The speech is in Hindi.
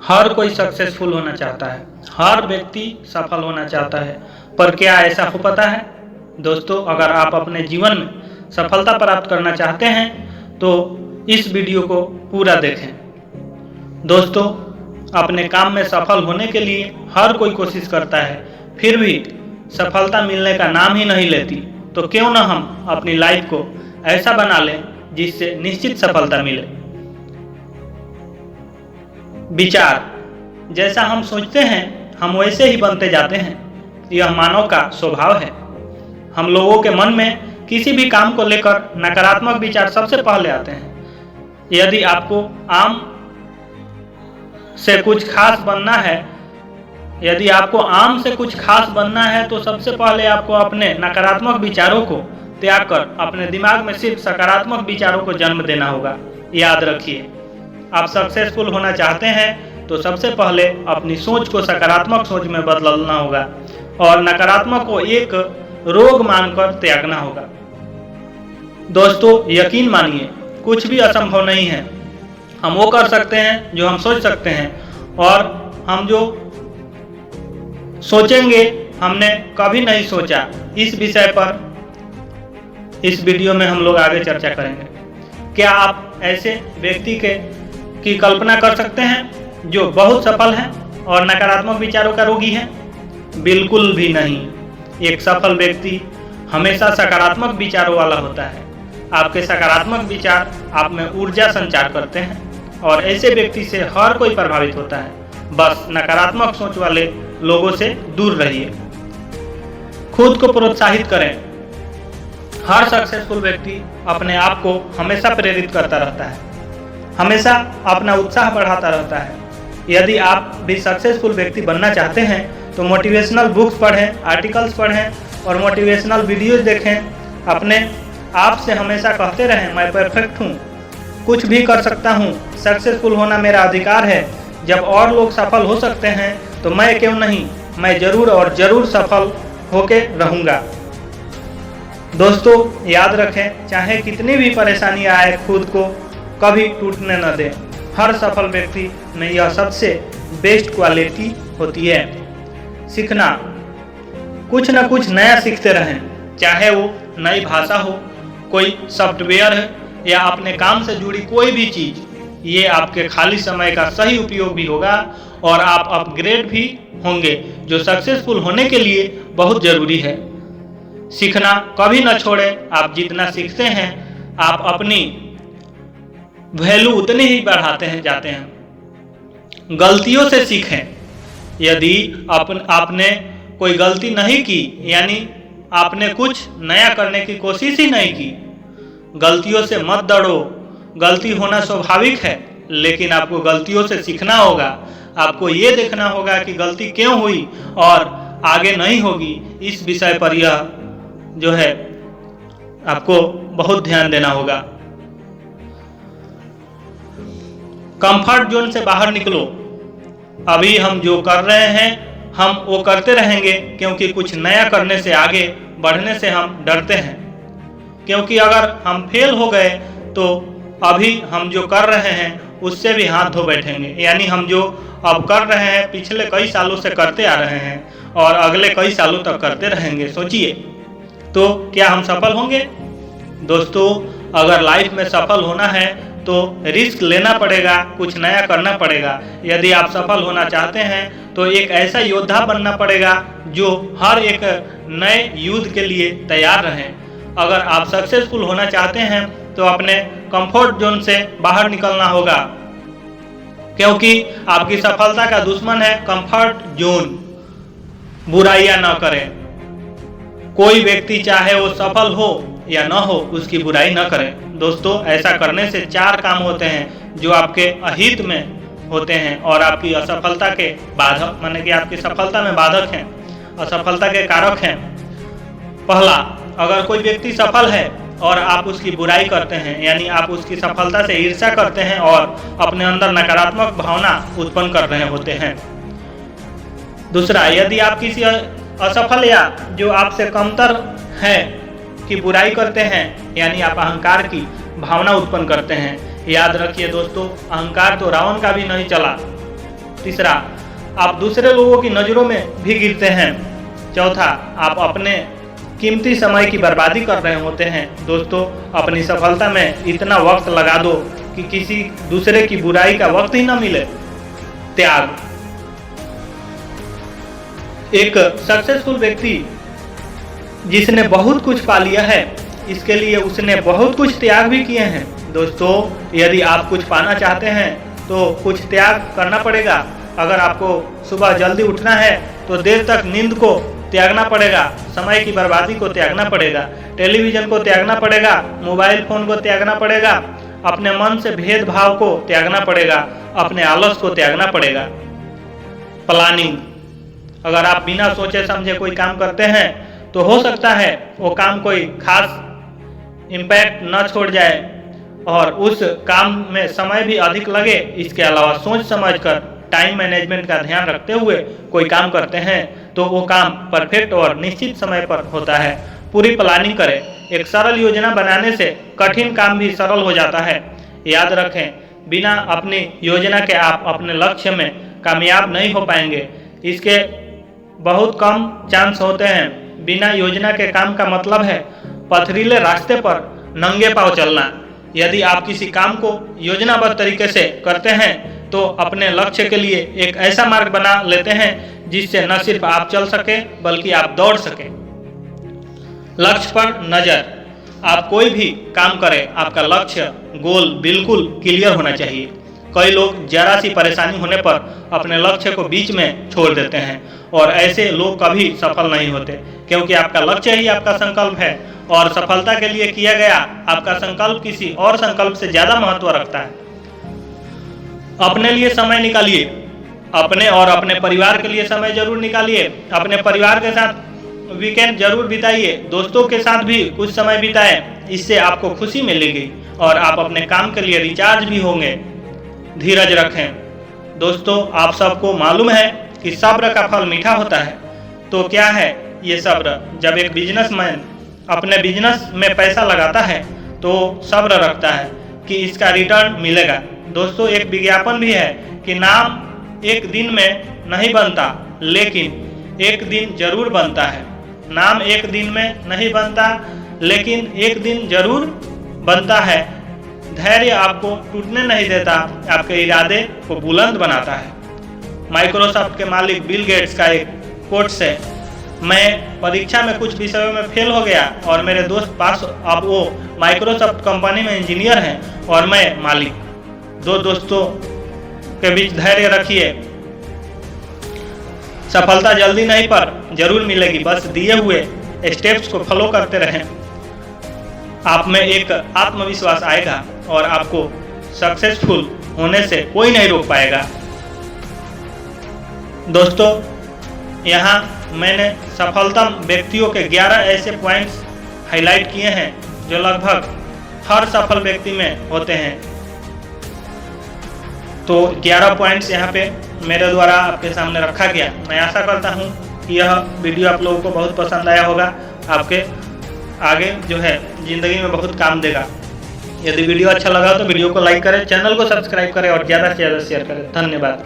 हर कोई सक्सेसफुल होना चाहता है, हर व्यक्ति सफल होना चाहता है, पर क्या ऐसा हो पाता है? दोस्तों, अगर आप अपने जीवन में सफलता प्राप्त करना चाहते हैं तो इस वीडियो को पूरा देखें। दोस्तों, अपने काम में सफल होने के लिए हर कोई कोशिश करता है, फिर भी सफलता मिलने का नाम ही नहीं लेती। तो क्यों ना हम अपनी लाइफ को ऐसा बना लें जिससे निश्चित सफलता मिले। विचार, जैसा हम सोचते हैं हम वैसे ही बनते जाते हैं, यह मानव का स्वभाव है। हम लोगों के मन में किसी भी काम को लेकर नकारात्मक विचार सबसे पहले आते हैं। यदि आपको आम से कुछ खास बनना है तो सबसे पहले आपको अपने नकारात्मक विचारों को त्याग कर अपने दिमाग में सिर्फ सकारात्मक विचारों को जन्म देना होगा। याद रखिए, आप सक्सेसफुल होना चाहते हैं तो सबसे पहले अपनी सोच को सकारात्मक सोच में बदलना होगा और नकारात्मक को एक रोग मानकर त्यागना होगा। दोस्तों, यकीन मानिए, कुछ भी असंभव नहीं है। हम वो कर सकते हैं जो हम सोच सकते हैं, और हम जो सोचेंगे हमने कभी नहीं सोचा। इस विषय पर इस वीडियो में हम लोग आगे चर्चा करेंगे। क्या आप ऐसे व्यक्ति की कल्पना कर सकते हैं जो बहुत सफल हैं और नकारात्मक विचारों का रोगी है? बिल्कुल भी नहीं। एक सफल व्यक्ति हमेशा सकारात्मक विचारों वाला होता है। आपके सकारात्मक विचार आप में ऊर्जा संचार करते हैं और ऐसे व्यक्ति से हर कोई प्रभावित होता है। बस नकारात्मक सोच वाले लोगों से दूर रहिए। खुद को प्रोत्साहित करें। हर सक्सेसफुल व्यक्ति अपने आप को हमेशा प्रेरित करता रहता है, हमेशा अपना उत्साह बढ़ाता रहता है। यदि आप भी सक्सेसफुल व्यक्ति बनना चाहते हैं तो मोटिवेशनल बुक्स पढ़ें, आर्टिकल्स पढ़ें और मोटिवेशनल वीडियोस देखें। अपने आप से हमेशा कहते रहें, मैं परफेक्ट हूँ, कुछ भी कर सकता हूँ, सक्सेसफुल होना मेरा अधिकार है। जब और लोग सफल हो सकते हैं तो मैं क्यों नहीं, मैं जरूर और जरूर सफल होके रहूँगा। दोस्तों, याद रखें, चाहे कितनी भी परेशानी आए, खुद को कभी टूटने न दें। हर सफल व्यक्ति में यह सबसे बेस्ट क्वालिटी होती है, सीखना। कुछ न कुछ नया सीखते रहें, चाहे वो नई भाषा हो, कोई सॉफ्टवेयर है या अपने काम से जुड़ी कोई भी चीज़। ये आपके खाली समय का सही उपयोग भी होगा और आप अपग्रेड भी होंगे, जो सक्सेसफुल होने के लिए बहुत ज़रूरी है। सीखना कभी न छोड़ें। आप जितना सीखते हैं आप अपनी वैल्यू उतनी ही बढ़ाते हैं जाते हैं। गलतियों से सीखें। यदि आपने कोई गलती नहीं की, यानी आपने कुछ नया करने की कोशिश ही नहीं की, गलतियों से मत डरो। गलती होना स्वाभाविक है, लेकिन आपको गलतियों से सीखना होगा। आपको ये देखना होगा कि गलती क्यों हुई और आगे नहीं होगी। इस विषय पर यह जो है आपको बहुत ध्यान देना होगा। कंफर्ट जोन से बाहर निकलो। अभी हम जो कर रहे हैं हम वो करते रहेंगे, क्योंकि कुछ नया करने से, आगे बढ़ने से हम डरते हैं। क्योंकि अगर हम फेल हो गए तो अभी हम जो कर रहे हैं उससे भी हाथ धो बैठेंगे। यानी हम जो अब कर रहे हैं पिछले कई सालों से करते आ रहे हैं और अगले कई सालों तक करते रहेंगे। सोचिए, तो क्या हम सफल होंगे? दोस्तों, अगर लाइफ में सफल होना है तो रिस्क लेना पड़ेगा, कुछ नया करना पड़ेगा। यदि आप सफल होना चाहते हैं तो एक ऐसा योद्धा बनना पड़ेगा जो हर एक नए युद्ध के लिए तैयार रहें। अगर आप सक्सेसफुल होना चाहते हैं तो अपने कंफर्ट जोन से बाहर निकलना होगा, क्योंकि आपकी सफलता का दुश्मन है कंफर्ट जोन। बुराइयां न करें। कोई व्यक्ति चाहे वो सफल हो या न हो, उसकी बुराई न करें। दोस्तों, ऐसा करने से 4 काम होते हैं जो आपके अहित में होते हैं और आपकी असफलता के बाधक, माने कि आपकी सफलता में बाधक हैं, असफलता के कारक हैं। पहला, अगर कोई व्यक्ति सफल है और आप उसकी बुराई करते हैं, यानी आप उसकी सफलता से ईर्ष्या करते हैं और अपने अंदर नकारात्मक भावना उत्पन्न कर रहे होते हैं। दूसरा, यदि आप किसी असफल या जो आपसे कमतर है की बुराई करते हैं, यानी आप अहंकार की भावना उत्पन्न करते हैं। याद रखिए दोस्तों, अहंकार तो रावण का भी नहीं चला। तीसरा, आप दूसरे लोगों की नज़रों में भी गिरते हैं। चौथा, आप अपने कीमती समय की बर्बादी कर रहे होते हैं। दोस्तों, अपनी सफलता में इतना वक्त लगा दो कि किसी दूसरे की बुराई का वक्त ही ना मिले। त्याग। एक सक्सेसफुल व्यक्ति जिसने बहुत कुछ पा लिया है, इसके लिए उसने बहुत कुछ त्याग भी किए हैं। दोस्तों, यदि आप कुछ पाना चाहते हैं तो कुछ त्याग करना पड़ेगा। अगर आपको सुबह जल्दी उठना है तो देर तक नींद को त्यागना पड़ेगा, समय की बर्बादी को त्यागना पड़ेगा, टेलीविज़न को त्यागना पड़ेगा, मोबाइल फ़ोन को त्यागना पड़ेगा, अपने मन से भेदभाव को त्यागना पड़ेगा, अपने आलस को त्यागना पड़ेगा। प्लानिंग। अगर आप बिना सोचे समझे कोई काम करते हैं तो हो सकता है वो काम कोई खास इम्पैक्ट न छोड़ जाए और उस काम में समय भी अधिक लगे। इसके अलावा सोच समझकर टाइम मैनेजमेंट का ध्यान रखते हुए कोई काम करते हैं तो वो काम परफेक्ट और निश्चित समय पर होता है। पूरी प्लानिंग करें। एक सरल योजना बनाने से कठिन काम भी सरल हो जाता है। याद रखें, बिना अपनी योजना के आप अपने लक्ष्य में कामयाब नहीं हो पाएंगे। इसके बहुत कम चांस होते हैं। बिना योजना के काम का मतलब है पथरीले रास्ते पर नंगे पांव चलना। यदि आप किसी काम को योजनाबद्ध तरीके से करते हैं तो अपने लक्ष्य के लिए एक ऐसा मार्ग बना लेते हैं जिससे न सिर्फ आप चल सके बल्कि आप दौड़ सके। लक्ष्य पर नजर। आप कोई भी काम करें, आपका लक्ष्य गोल बिल्कुल क्लियर होना चाहिए। कई लोग जरा सी परेशानी होने पर अपने लक्ष्य को बीच में छोड़ देते हैं और ऐसे लोग कभी सफल नहीं होते, क्योंकि आपका लक्ष्य ही आपका संकल्प है और सफलता के लिए किया गया आपका संकल्प किसी और संकल्प से ज्यादा महत्व रखता है। अपने लिए समय निकालिए। अपने और अपने परिवार के लिए समय जरूर निकालिए। अपने परिवार के साथ वीकेंड जरूर बिताइए। दोस्तों के साथ भी कुछ समय बिताएं, इससे आपको खुशी मिलेगी और आप अपने काम के लिए रिचार्ज भी होंगे। धीरज रखें। दोस्तों, आप सबको मालूम है कि सब्र का फल मीठा होता है। तो क्या है ये सब्र? जब एक बिजनेसमैन अपने बिजनेस में पैसा लगाता है तो सब्र रखता है कि इसका रिटर्न मिलेगा। दोस्तों, एक विज्ञापन भी है कि नाम एक दिन में नहीं बनता, लेकिन एक दिन जरूर बनता है। नाम एक दिन में नहीं बनता, लेकिन एक दिन जरूर बनता है। धैर्य आपको टूटने नहीं देता, आपके इरादे को बुलंद बनाता है। माइक्रोसॉफ्ट के मालिक बिल गेट्स का एक कोट से, मैं परीक्षा में कुछ विषयों में फेल हो गया और मेरे दोस्त पास, अब वो माइक्रोसॉफ्ट कंपनी में इंजीनियर हैं और मैं मालिक। दो दोस्तों के बीच धैर्य रखिए। सफलता जल्दी नहीं पर जरूर मिलेगी, बस दिए हुए स्टेप्स को फॉलो करते रहें। आप में एक आत्मविश्वास आएगा और आपको सक्सेसफुल होने से कोई नहीं रोक पाएगा। दोस्तों, यहाँ मैंने सफलतम व्यक्तियों के 11 ऐसे पॉइंट्स हाईलाइट किए हैं जो लगभग हर सफल व्यक्ति में होते हैं। तो 11 पॉइंट्स यहाँ पे मेरे द्वारा आपके सामने रखा गया। मैं आशा करता हूँ कि यह वीडियो आप लोगों को बहुत पसंद आया होगा, आपके आगे जो है ज़िंदगी में बहुत काम देगा। यदि वीडियो अच्छा लगा तो वीडियो को लाइक करें, चैनल को सब्सक्राइब करें और ज़्यादा से ज़्यादा शेयर करें। धन्यवाद।